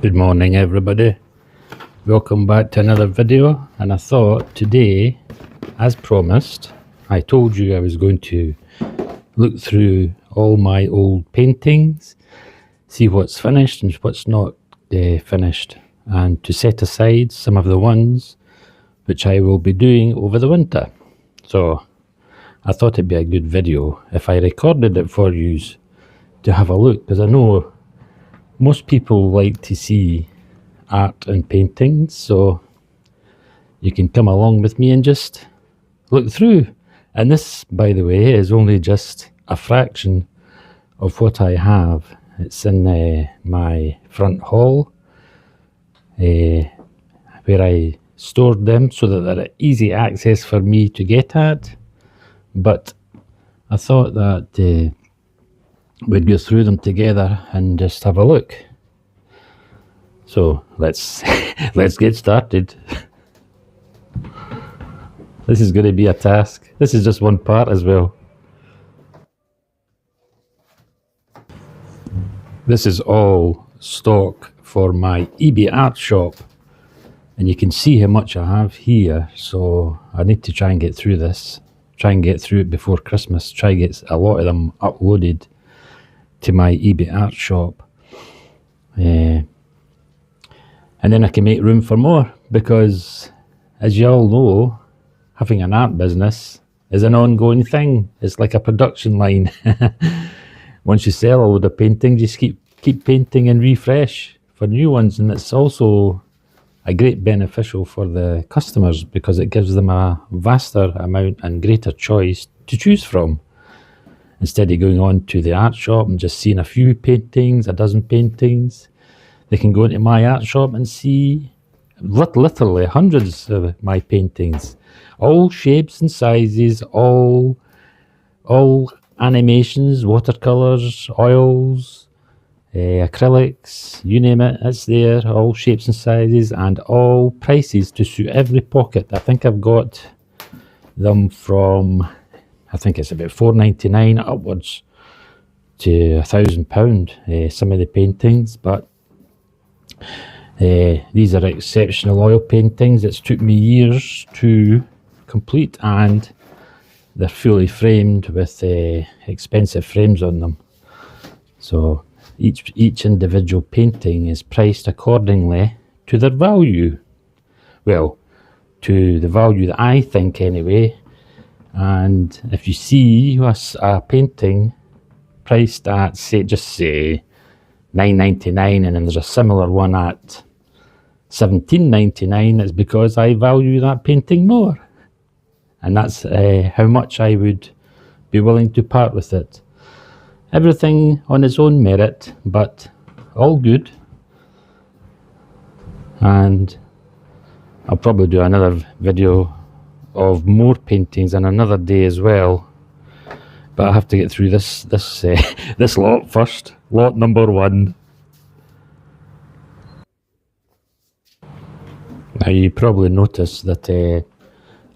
Good morning everybody, welcome back to another video. And I thought today, as promised, I told you I was going to look through all my old paintings, see what's finished and what's not finished, and to set aside some of the ones which I will be doing over the winter. So I thought it'd be a good video if I recorded it for you to have a look, because I know most people like to see art and paintings, so you can come along with me and just look through. And this, by the way, is only just a fraction of what I have. It's in my front hall where I stored them so that they're easy access for me to get at. But I thought that we'd go through them together and just have a look. So let's get started. This is going to be a task. This is just one part as well. This is all stock for my eBay art shop, and you can see how much I have here. So I need to try and get through this, try and get through it before Christmas, try and get a lot of them uploaded to my eBay art shop, and then I can make room for more, because as you all know, having an art business is an ongoing thing. It's like a production line. Once you sell all the paintings, you just keep painting and refresh for new ones, and it's also a great beneficial for the customers because it gives them a vaster amount and greater choice to choose from. Instead of going on to the art shop and just seeing a few paintings, a dozen paintings, they can go into my art shop and see literally hundreds of my paintings, all shapes and sizes, all animations, watercolors, oils, acrylics, you name it, it's there, all shapes and sizes and all prices to suit every pocket. I think I've got them from, I think it's about £4.99 upwards to £1,000, some of the paintings. But these are exceptional oil paintings. It's took me years to complete, and they're fully framed with expensive frames on them. So each individual painting is priced accordingly to their value. Well, to the value that I think anyway. And if you see a painting priced at, say £9.99, and then there's a similar one at £17.99, it's because I value that painting more. And that's how much I would be willing to part with it. Everything on its own merit, but all good. And I'll probably do another video of more paintings on another day as well, but I have to get through this this lot first. Lot number one. Now you probably noticed that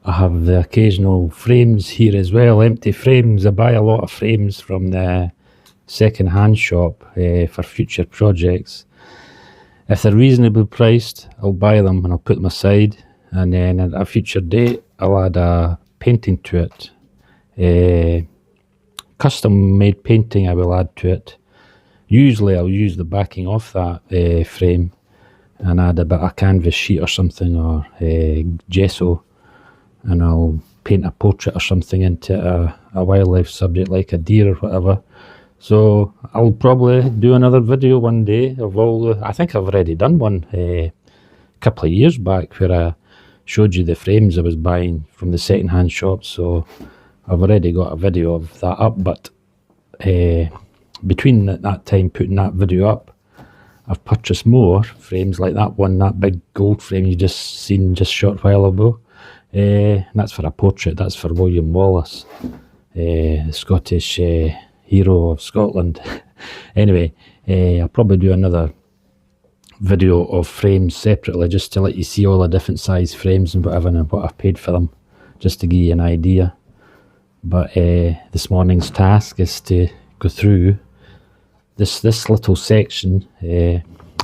I have the occasional frames here as well, empty frames. I buy a lot of frames from the second-hand shop for future projects. If they're reasonably priced, I'll buy them and I'll put them aside, and then at a future date I'll add a painting to it. Custom made painting I will add to it. Usually I'll use the backing off that frame and add a bit of canvas sheet or something, or gesso, and I'll paint a portrait or something into a wildlife subject like a deer or whatever. So I'll probably do another video one day of all the, I think I've already done one a couple of years back where I showed you the frames I was buying from the second-hand shop. So I've already got a video of that up, but between that time putting that video up, I've purchased more frames like that one, that big gold frame you just seen just a short while ago. That's for a portrait. That's for William Wallace, the Scottish hero of Scotland. Anyway, I'll probably do another video of frames separately, just to let you see all the different size frames and whatever, and what I've paid for them, just to give you an idea. But this morning's task is to go through this little section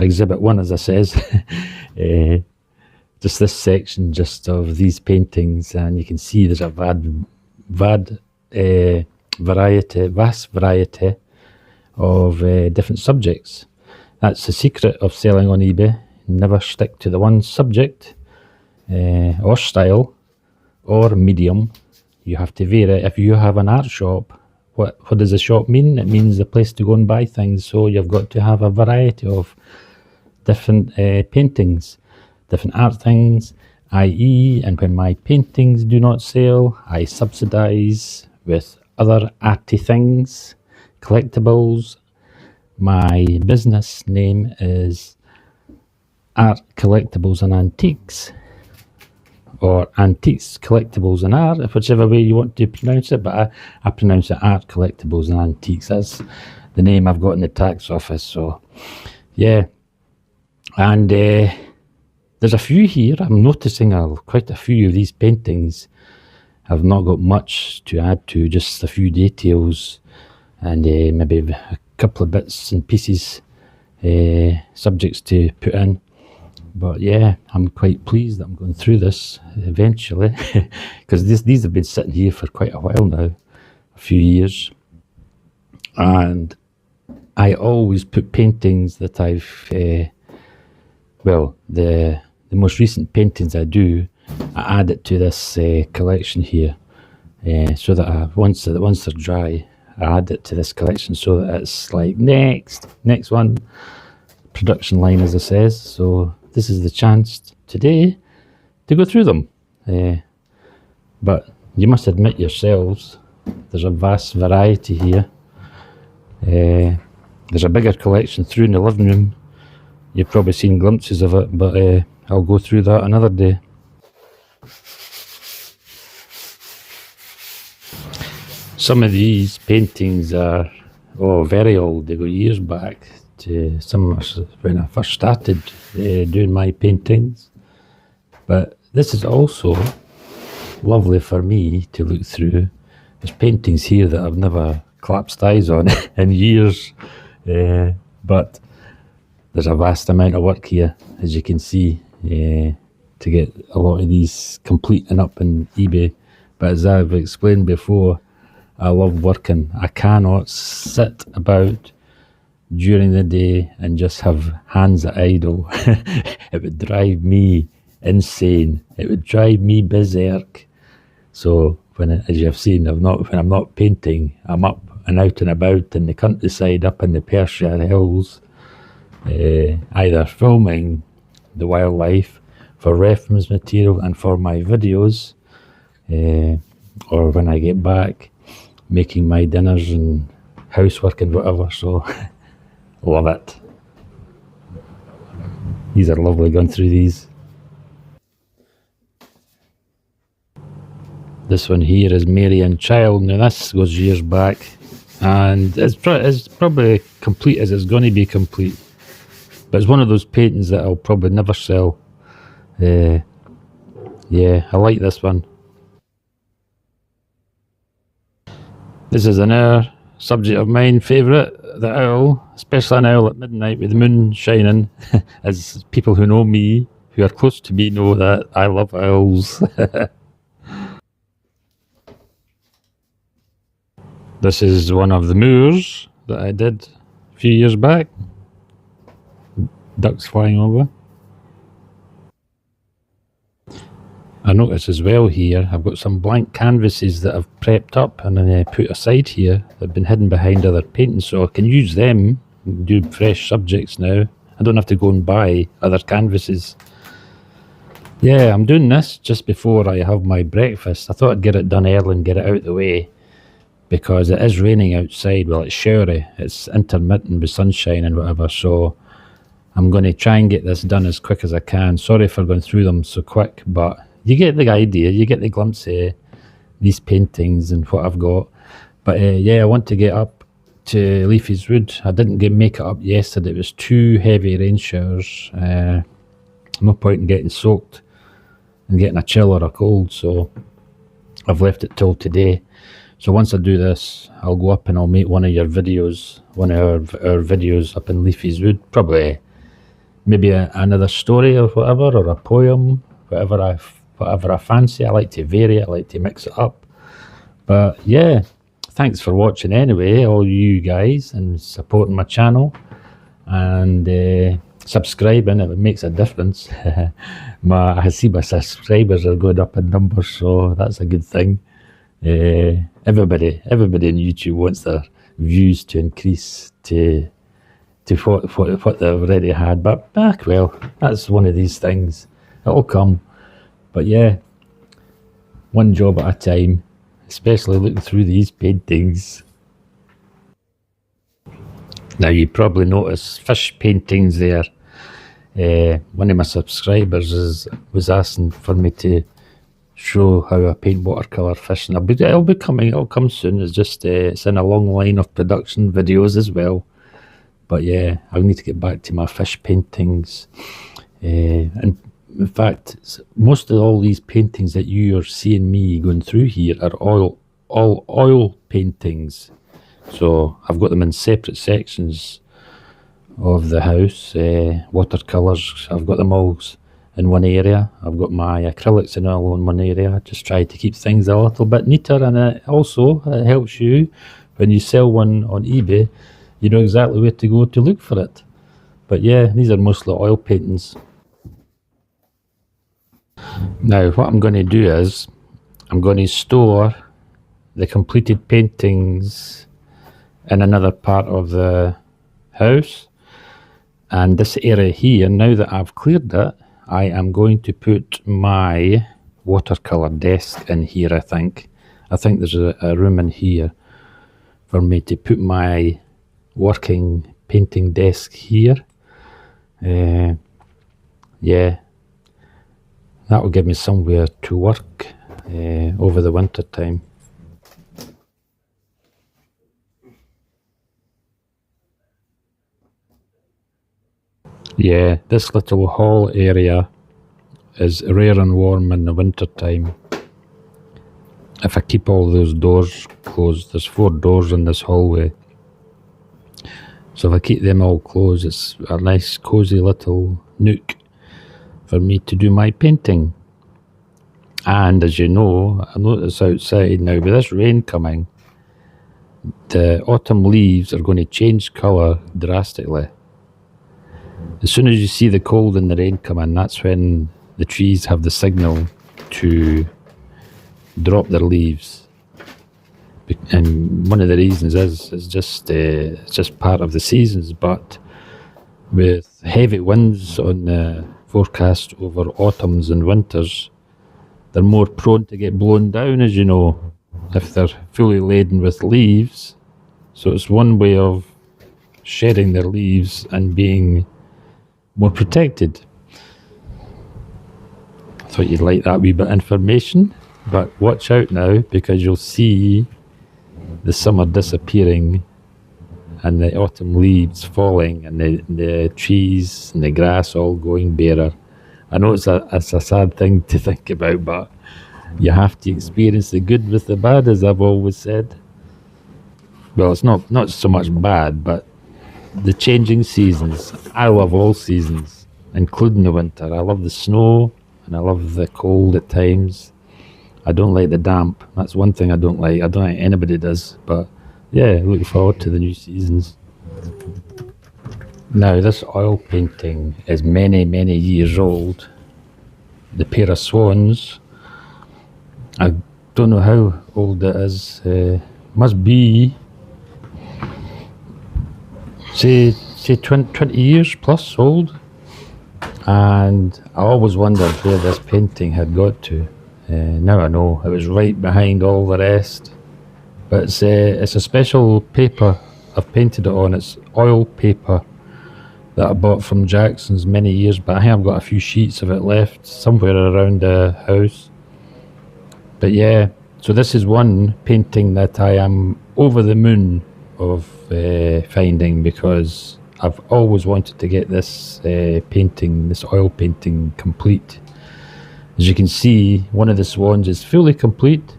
exhibit 1, as I says. Just this section just of these paintings, and you can see there's a vast variety of different subjects. That's the secret of selling on eBay. Never stick to the one subject or style or medium. You have to vary. If you have an art shop, what does a shop mean? It means a place to go and buy things. So you've got to have a variety of different paintings, different art things, i.e. and when my paintings do not sell, I subsidize with other arty things, collectibles. My business name is Art Collectibles and Antiques, or Antiques, Collectibles and Art, whichever way you want to pronounce it, but I pronounce it Art Collectibles and Antiques. That's the name I've got in the tax office. So yeah, and there's a few here. I'm noticing quite a few of these paintings have not got much to add to, just a few details and maybe a couple of bits and pieces, subjects to put in. But yeah, I'm quite pleased that I'm going through this eventually, because these have been sitting here for quite a while now, a few years, and I always put paintings that I've well, the most recent paintings I do, I add it to this collection here, so that once they're dry, I add it to this collection, so that it's like next one, production line, as it says. So this is the chance today to go through them. But you must admit yourselves, there's a vast variety here. There's a bigger collection through in the living room. You've probably seen glimpses of it, but I'll go through that another day. Some of these paintings are very old. They go years back to when I first started doing my paintings. But this is also lovely for me to look through. There's paintings here that I've never clapped eyes on in years, but there's a vast amount of work here, as you can see, to get a lot of these complete and up in eBay. But as I've explained before, I love working. I cannot sit about during the day and just have hands at idle. It would drive me insane. It would drive me berserk. So as you have seen, when I'm not painting, I'm up and out and about in the countryside, up in the Perthshire Hills, either filming the wildlife for reference material and for my videos, or when I get back, making my dinners and housework and whatever. So love it. These are lovely, going through these. This one here is Mary and Child. Now this goes years back, and it's probably complete as it's going to be complete, but it's one of those paintings that I'll probably never sell. Yeah, I like this one. This is another subject of mine, favourite, the owl, especially an owl at midnight with the moon shining. As people who know me, who are close to me, know that I love owls. This is one of the moors that I did a few years back. Ducks flying over. I notice as well here, I've got some blank canvases that I've prepped up and then put aside here that have been hidden behind other paintings, so I can use them and do fresh subjects now. I don't have to go and buy other canvases. Yeah, I'm doing this just before I have my breakfast. I thought I'd get it done early and get it out of the way, because it is raining outside. Well, it's showery, it's intermittent with sunshine and whatever, so I'm going to try and get this done as quick as I can. Sorry for going through them so quick, but you get the idea, you get the glimpse of these paintings and what I've got. But yeah, I want to get up to Leafy's Wood. I didn't make it up yesterday. It was too heavy rain showers. No point in getting soaked and getting a chill or a cold, so I've left it till today. So once I do this, I'll go up and I'll make one of your videos, one of our videos up in Leafy's Wood, probably maybe another story or whatever, or a poem, whatever I fancy. I like to vary it, I like to mix it up. But yeah, thanks for watching anyway, all you guys, and supporting my channel, and subscribing. It makes a difference. I see my subscribers are going up in numbers, so that's a good thing. Everybody in YouTube wants their views to increase to what they've already had, but well, that's one of these things. It'll come. But yeah, one job at a time, especially looking through these paintings. Now you probably notice fish paintings there. One of my subscribers was asking for me to show how I paint watercolour fish, and it'll come soon. It's just it's in a long line of production videos as well. But yeah, I'll need to get back to my fish paintings. And in fact, most of all these paintings that you are seeing me going through here are all oil paintings. So I've got them in separate sections of the house. Watercolours, I've got them all in one area. I've got my acrylics and all in one area. I just try to keep things a little bit neater, and it helps you when you sell one on eBay. You know exactly where to go to look for it. But yeah, these are mostly oil paintings. Now what I'm going to do is I'm going to store the completed paintings in another part of the house, and this area here, now that I've cleared it, I am going to put my watercolour desk in here. I think there's a room in here for me to put my working painting desk here. Yeah, that will give me somewhere to work over the winter time. Yeah, this little hall area is rare and warm in the winter time. If I keep all those doors closed, there's 4 doors in this hallway. So if I keep them all closed, it's a nice cozy little nook for me to do my painting. And as you know, I notice outside now, with this rain coming, the autumn leaves are going to change colour drastically. As soon as you see the cold and the rain come in, that's when the trees have the signal to drop their leaves. And one of the reasons is it's just part of the seasons. But with heavy winds on the forecast over autumns and winters, they're more prone to get blown down, as you know, if they're fully laden with leaves. So it's one way of shedding their leaves and being more protected. I thought you'd like that wee bit of information, but watch out now, because you'll see the summer disappearing and the autumn leaves falling and the trees and the grass all going barer. I know it's a sad thing to think about, but you have to experience the good with the bad, as I've always said. Well, it's not so much bad, but the changing seasons. I love all seasons, including the winter. I love the snow and I love the cold at times. I don't like the damp. That's one thing I don't like. I don't think anybody does. But yeah, looking forward to the new seasons. Now, this oil painting is many, many years old. The pair of swans, I don't know how old it is. Must be, say 20 years plus old. And I always wondered where this painting had got to. Now I know, it was right behind all the rest. But it's a special paper I've painted it on. It's oil paper that I bought from Jackson's many years back. I think I've got a few sheets of it left somewhere around the house. But yeah, so this is one painting that I am over the moon of finding, because I've always wanted to get this painting, this oil painting, complete. As you can see, one of the swans is fully complete,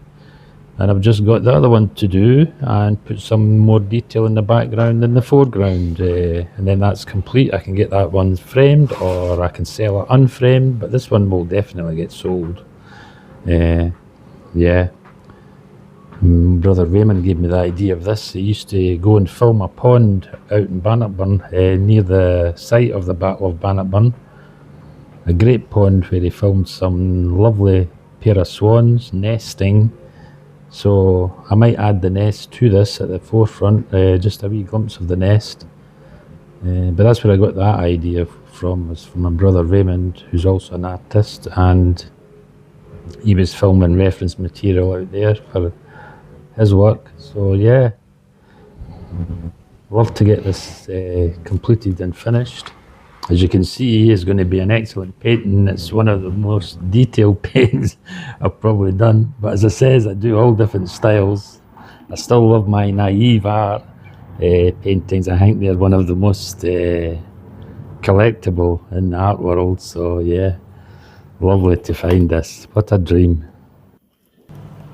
And I've just got the other one to do and put some more detail in the background and the foreground, and then that's complete. I can get that one framed, or I can sell it unframed, but this one will definitely get sold. Yeah. Brother Raymond gave me the idea of this. He used to go and film a pond out in Bannockburn, near the site of the Battle of Bannockburn. A great pond where he filmed some lovely pair of swans nesting. So I might add the nest to this at the forefront, just a wee glimpse of the nest. But that's where I got that idea from, was from my brother Raymond, who's also an artist, and he was filming reference material out there for his work. So yeah, love to get this completed and finished. As you can see, it's going to be an excellent painting. It's one of the most detailed paintings I've probably done. But as I says, I do all different styles. I still love my naive art paintings. I think they're one of the most collectible in the art world. So yeah, lovely to find this. What a dream.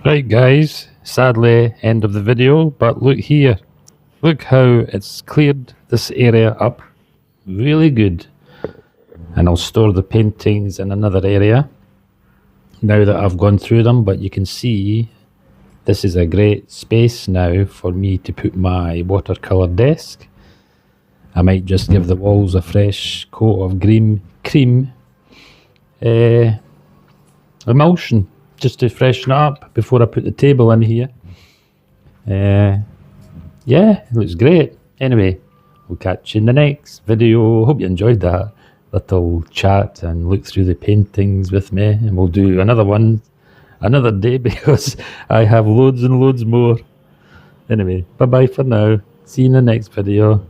Right guys, sadly end of the video, but look here. Look how it's cleared this area up really good. And I'll store the paintings in another area now that I've gone through them, but you can see this is a great space now for me to put my watercolour desk. I might just give the walls a fresh coat of green cream emulsion just to freshen it up before I put the table in here. Yeah, it looks great. Anyway, we'll catch you in the next video. Hope you enjoyed that little chat and look through the paintings with me, and we'll do another one another day because I have loads and loads more. Anyway, bye bye for now. See you in the next video.